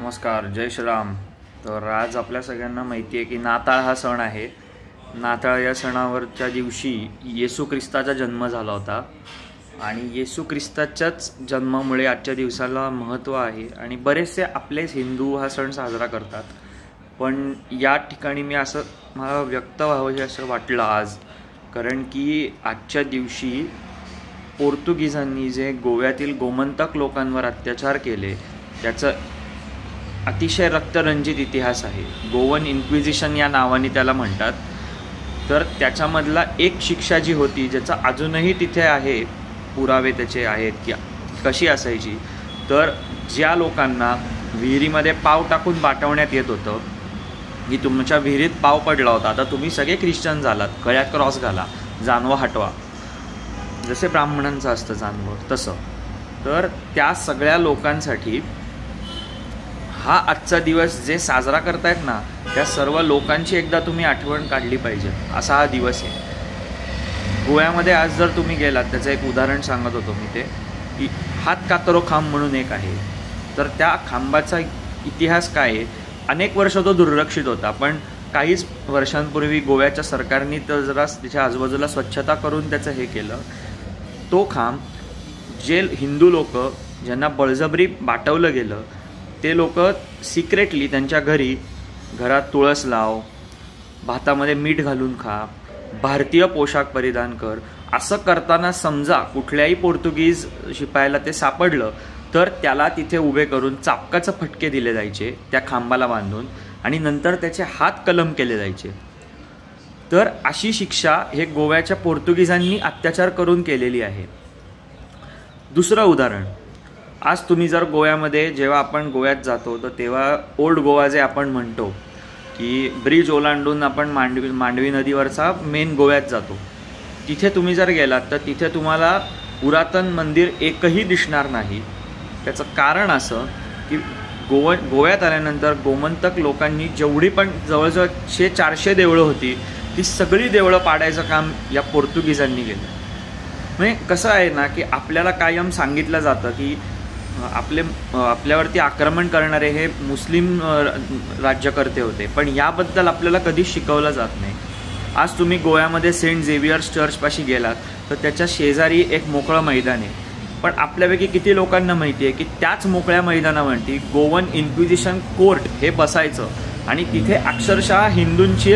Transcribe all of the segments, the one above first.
नमस्कार, जय श्रीराम. तर आज आपल्या सगळ्यांना माहिती आहे की नाताळ हा सण आहे. नाताळ या सणावरच्या दिवशी येशू ख्रिस्ताचा जन्म झाला होता आणि येशू ख्रिस्ताच्याच जन्मामुळे आजच्या दिवसाला महत्त्व आहे आणि बरेचसे आपलेच हिंदू हा सण साजरा करतात. पण या ठिकाणी मी मला व्यक्त व्हावं असं वाटलं आज, कारण की आजच्या दिवशी पोर्तुगीजांनी जे गोव्यातील गोमंतक लोकांवर अत्याचार केले त्याचं अतिशय रक्तरंजित इतिहास आहे. गोवन इन्क्विजिशन या नावाने त्याला म्हणतात. तर त्याच्यामधला एक शिक्षा जी होती, ज्याचा अजूनही तिथे आहे, पुरावे त्याचे आहेत की कशी असायची, तर ज्या लोकांना विहिरीमध्ये पाव टाकून बाटवण्यात येत होतं की तुमच्या विहिरीत पाव पडला होता, आता तुम्ही सगळे ख्रिश्चन झालात, गळ्यात क्रॉस घाला, जानवं हटवा, जसे ब्राह्मणांचं असतं जानवं तसं. तर त्या सगळ्या लोकांसाठी हा आजचा दिवस जे साजरा करतायत ना, त्या सर्व लोकांची एकदा तुम्ही आठवण काढली पाहिजे, असा हा दिवस आहे. गोव्यामध्ये आज जर तुम्ही गेलात, त्याचं एक उदाहरण सांगत होतो मी, ते की हात कातरो खांब म्हणून एक आहे. तर त्या खांबाचा इतिहास काय आहे, अनेक वर्ष तो दुर्लक्षित होता, पण काहीच वर्षांपूर्वी गोव्याच्या सरकारने तर जरा त्याच्या आजूबाजूला स्वच्छता करून त्याचं हे केलं. तो खांब जे हिंदू लोक ज्यांना बळजबरी बाटवलं गेलं, ते लोक सिक्रेटली त्यांच्या घरात तुळस लाव, भातामध्ये मीठ घालून खा, भारतीय पोशाख परिधान कर, असं करताना समजा कुठल्याही पोर्तुगीज शिपायाला ते सापडलं तर त्याला तिथे उभे करून चापकाचं फटके दिले जायचे त्या खांबाला बांधून, आणि नंतर त्याचे हात कलम केले जायचे. तर अशी शिक्षा हे गोव्याच्या पोर्तुगीजांनी अत्याचार करून केलेली आहे. दुसरं उदाहरण, आज तुम्ही जर गोव्यामध्ये, जेव्हा आपण गोव्यात जातो तर तेव्हा ओल्ड गोवा जे आपण म्हणतो की ब्रिज ओलांडून आपण मांडवी नदीवरचा मेन गोव्यात जातो, तिथे तुम्ही जर गेलात तर तिथे तुम्हाला पुरातन मंदिर एकही दिसणार नाही. त्याचं कारण असं की गोव्यात आल्यानंतर गोमंतक लोकांनी जेवढी पण जवळजवळ 400 देवळं होती, ती सगळी देवळं पाडायचं काम या पोर्तुगीजांनी केलं. म्हणजे कसं आहे ना, की आपल्याला कायम सांगितलं जातं की आपल्यावरती आक्रमण करणारे हे मुस्लिम राज्यकर्ते होते, पण याबद्दल आपल्याला कधीच शिकवलं जात नाही. आज तुम्ही गोव्यामध्ये सेंट झेवियर्स चर्चपाशी गेलात तर त्याच्या शेजारी एक मोकळं मैदान आहे, पण आपल्यापैकी किती लोकांना माहिती आहे की त्याच मोकळ्या मैदानावरती गोवन इन्क्विजिशन कोर्ट हे बसायचं आणि तिथे अक्षरशः हिंदूंची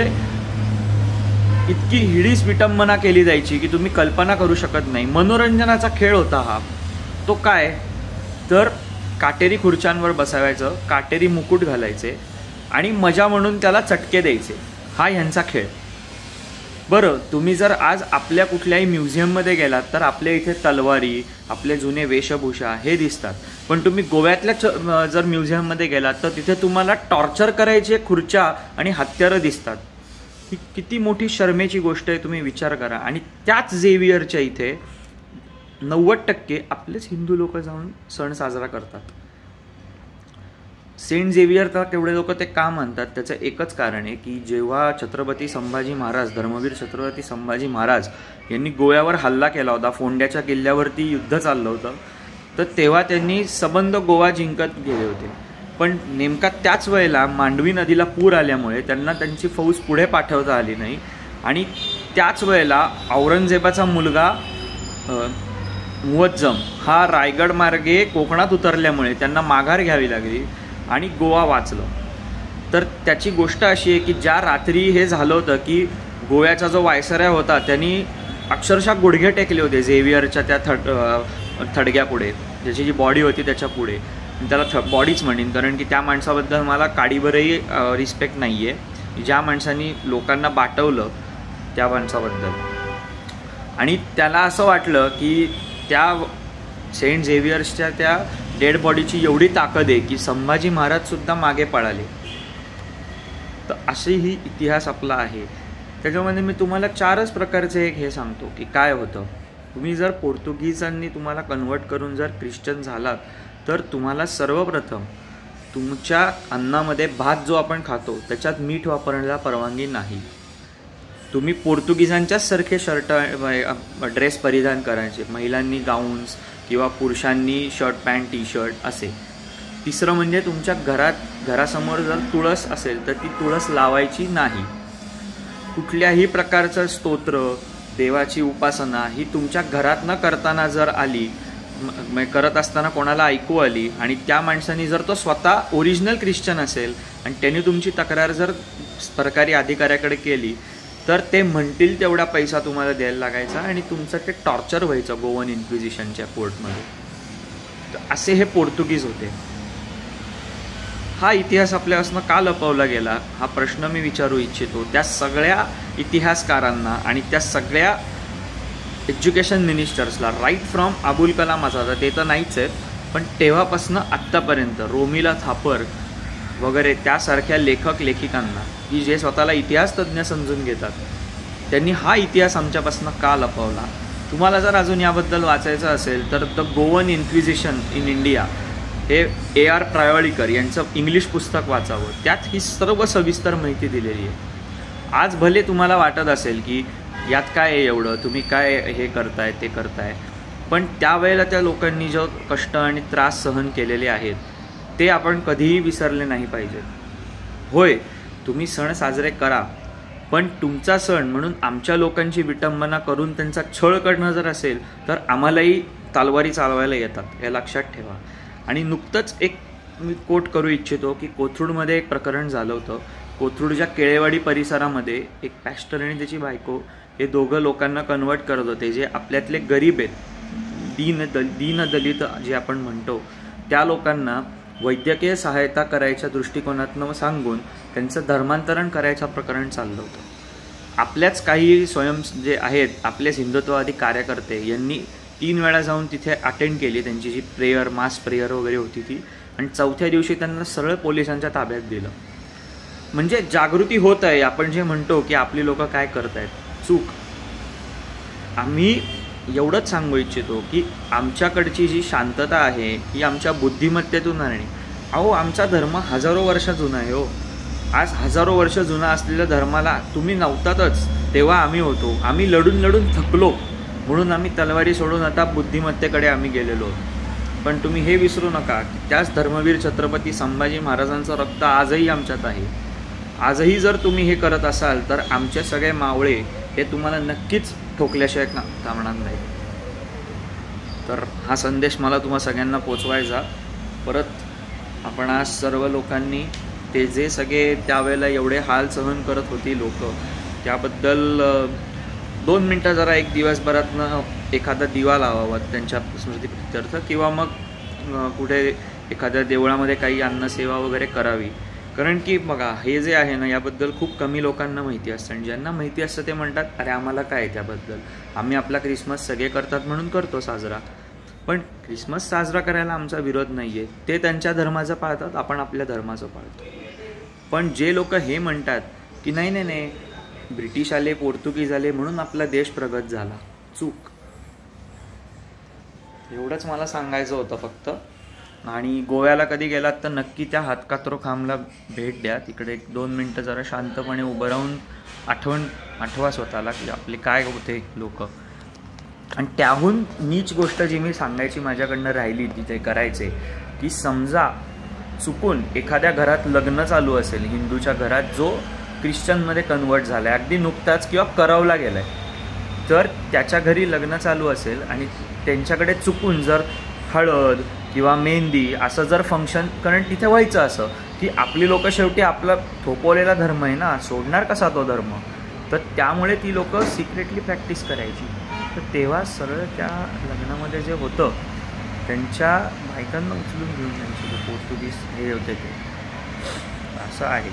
इतकी हिडीस विटंबना केली जायची की तुम्ही कल्पना करू शकत नाही. मनोरंजनाचा खेळ होता हा. तो काय, तर काटेरी खुर्च्यांवर बसावायचं, काटेरी मुकुट घालायचे आणि मजा म्हणून त्याला चटके द्यायचे, हा ह्यांचा खेळ. बरं, तुम्ही जर आज आपल्या कुठल्याही म्युझियममध्ये गेलात तर आपल्या इथे तलवारी, आपले जुने वेशभूषा हे दिसतात, पण तुम्ही गोव्यातल्या जर म्युझियममध्ये गेलात तर तिथे तुम्हाला टॉर्चर करायचे खुर्च्या आणि हत्यारं दिसतात. ही किती मोठी शरमेची गोष्ट आहे, तुम्ही विचार करा. आणि त्याच झेवियरच्या इथे 90% आपलेच हिंदू लोक जाऊन सण साजरा करतात. सेंट झेवियरला तेवढे लोक ते का मानतात, त्याचं एकच कारण आहे की जेव्हा छत्रपती संभाजी महाराज, धर्मवीर छत्रपती संभाजी महाराज यांनी गोव्यावर हल्ला केला होता, फोंड्याच्या किल्ल्यावरती युद्ध चाललं होतं, तर तेव्हा त्यांनी सबंध गोवा जिंकत गेले होते. पण नेमका त्याच वेळेला मांडवी नदीला पूर आल्यामुळे त्यांना त्यांची फौज पुढे पाठवता आली नाही, आणि त्याच वेळेला औरंगजेबाचा मुलगा मुअज्जम हा रायगड मार्गे कोकणात उतरल्यामुळे त्यांना माघार घ्यावी लागली आणि गोवा वाचलं. तर त्याची गोष्ट अशी आहे की ज्या रात्री हे झालं होतं की गोव्याचा जो वायसराय होता त्यांनी अक्षरशः गुडघे टेकले होते झेवियरच्या त्या थडग्यापुढे, ज्याची जी बॉडी होती त्याच्या पुढे. त्याला बॉडीच म्हणेन, कारण की त्या माणसाबद्दल मला काडीभरही रिस्पेक्ट नाही आहे, ज्या माणसांनी लोकांना बाटवलं त्या माणसाबद्दल. आणि त्याला असं वाटलं की त्या सेंट झेवियर्सच्या त्या डेड बॉडीची एवढी ताकद आहे की संभाजी महाराजसुद्धा मागे पळाले. तर अशी ही इतिहास आपला आहे. त्याच्यामध्ये मी तुम्हाला 4च प्रकारचे एक हे सांगतो की काय होतं. तुम्ही जर पोर्तुगीजांनी तुम्हाला कन्वर्ट करून जर ख्रिश्चन झालात तर तुम्हाला सर्वप्रथम तुमच्या अन्नामध्ये भात जो आपण खातो त्याच्यात मीठ वापरण्याला परवानगी नाही. तुम्ही पोर्तुगीजांच्याच सारखे ड्रेस परिधान करायचे, महिलांनी गाऊन्स किंवा पुरुषांनी शर्ट पॅन्ट टी शर्ट असे. तिसरं म्हणजे तुमच्या घरासमोर जर तुळस असेल तर ती तुळस लावायची नाही. कुठल्याही प्रकारचं स्तोत्र, देवाची उपासना ही तुमच्या घरात न करताना जर आली, करत असताना कोणाला ऐकू आली आणि त्या माणसाने जर तो स्वतः ओरिजिनल ख्रिश्चन असेल आणि त्यांनी तुमची तक्रार जर सरकारी अधिकाऱ्याकडे केली तर ते म्हणतील तेवढा पैसा तुम्हाला द्यायला लागायचा आणि तुमचं ते टॉर्चर व्हायचं गोवन इन्क्विजिशनच्या कोर्टमध्ये. तर असे हे पोर्तुगीज होते. हा इतिहास आपल्यापासून का लपवला गेला हा प्रश्न मी विचारू इच्छितो त्या सगळ्या इतिहासकारांना आणि त्या सगळ्या एज्युकेशन मिनिस्टर्सला, राईट फ्रॉम अबुल कलाम आझाद, ते तर नाहीच आहेत, पण तेव्हापासून आत्तापर्यंत रोमिला थापर वगैरे त्यासारख्या लेखक लेखिकांना की जे स्वतःला इतिहास तज्ज्ञ समजून घेतात, त्यांनी हा इतिहास आमच्यापासून का लपवला. तुम्हाला जर अजून याबद्दल वाचायचं असेल तर the Goan Inquisition in India हे A.R. प्रायोळीकर यांचं इंग्लिश पुस्तक वाचावं. त्यात ही सर्व सविस्तर माहिती दिलेली आहे. आज भले तुम्हाला वाटत असेल की यात काय आहे एवढं, तुम्ही काय हे करताय ते करताय, पण त्यावेळेला त्या लोकांनी जो कष्ट आणि त्रास सहन केलेले आहेत ते आपण कधीही विसरले नाही पाहिजेत. होय, तुम्ही सण साजरे करा, पण तुमचा सण म्हणून आमच्या लोकांची विटंबना करून त्यांचा छळ करणं जर असेल तर आम्हालाही तलवारी चालवायला येतात, हे लक्षात ठेवा. आणि नुकतंच एक मी कोट करू इच्छितो की कोथरूडमध्ये एक प्रकरण झालं होतं. कोथरूडच्या केळेवाडी परिसरामध्ये एक पॅस्टर आणि त्याची बायको हे दोघं लोकांना कन्वर्ट करत होते जे आपल्यातले गरीब आहेत, दीनदलित जे आपण म्हणतो, त्या लोकांना वैद्यकीय सहायता करायच्या दृष्टिकोनातून सांगून त्यांचं धर्मांतरण करायचं प्रकरण चाललं होतं. आपल्याच काही जे आहेत आपलेच हिंदुत्ववादी कार्यकर्ते यांनी 3 वेळा जाऊन तिथे अटेंड केली, त्यांची जी प्रेयर, मास प्रेयर वगैरे होती ती, आणि 4थ्या दिवशी त्यांना सरळ पोलिसांच्या ताब्यात दिलं. म्हणजे जागृती होत आहे. आपण जे म्हणतो की आपली लोक काय करतायत, चूक. आम्ही एवढंच सांगू इच्छितो की आमच्याकडची जी शांतता आहे ही आमच्या बुद्धिमत्तेतून नाही. अहो, आमचा धर्म हजारो वर्ष जुना आहे. हो, आज हजारो वर्ष जुना असलेल्या धर्माला तुम्ही नव्हतातच, तेव्हा आम्ही होतो. आम्ही लढून लढून थकलो म्हणून आम्ही तलवारी सोडून आता बुद्धिमत्तेकडे आम्ही गेलेलो. पण तुम्ही हे विसरू नका की त्याच धर्मवीर छत्रपती संभाजी महाराजांचं रक्त आजही आमच्यात आहे. आजही जर तुम्ही हे करत असाल तर आमचे सगळे मावळे हे तुम्हाला नक्कीच ठोकल्याशिवाय थांबणार नाही. तर हा संदेश मला तुम्हा सगळ्यांना पोचवायचा. परत आपण आज सर्व लोकांनी ते जे सगळे त्यावेळेला एवढे हाल सहन करत होती लोक, त्याबद्दल 2 मिनटं जरा एक दिवसभरातनं एखादा दिवा लावावा त्यांच्या स्मृतीप्रित्यर्थ, किंवा मग कुठे एखाद्या देवळामध्ये काही अन्नसेवा वगैरे करावी. कारण की बघा, हे जे आहे ना याबद्दल खूप कमी लोकांना माहिती असतं, आणि ज्यांना माहिती असतं ते म्हणतात अरे आम्हाला काय आहे त्याबद्दल, आम्ही आपला ख्रिसमस सगळे करतात म्हणून करतो साजरा. पण ख्रिसमस साजरा करायला आमचा विरोध नाही आहे, ते त्यांच्या धर्माचं पाळतात, आपण आपल्या धर्माचं पाळतो. पण जे लोक हे म्हणतात की नाही नाही नाही ब्रिटिश आले, पोर्तुगीज आले म्हणून आपला देश प्रगत झाला, चूक. एवढंच मला सांगायचं होतं फक्त. आणि गोव्याला कधी गेलात तर नक्की त्या हातकात्रो खांबला भेट द्या. तिकडे 1-2 मिनटं जरा शांतपणे उभं राहून आठवा स्वतःला की आपले काय होते लोक. आणि त्याहून नीच गोष्ट जी मी सांगायची माझ्याकडनं राहिली तिथे करायचे, की समजा चुकून एखाद्या घरात लग्न चालू असेल, हिंदूच्या घरात, जो ख्रिश्चनमध्ये कन्वर्ट झाला आहे अगदी नुकताच किंवा करवला गेला आहे, तर त्याच्या घरी लग्न चालू असेल आणि त्यांच्याकडे चुकून जर हळद किंवा मेहंदी असं जर फंक्शन, कारण तिथे व्हायचं असं की आपली लोक शेवटी आपला थोपवलेला धर्म आहे ना, सोडणार कसा तो धर्म, तर त्यामुळे ती लोक सिक्रेटली प्रॅक्टिस करायची. तर तेव्हा सरळ त्या लग्नामध्ये जे होतं त्यांच्या बायकांना उचलून घेऊन जायचे पोर्तुगीज हे होते ते, असं आहे.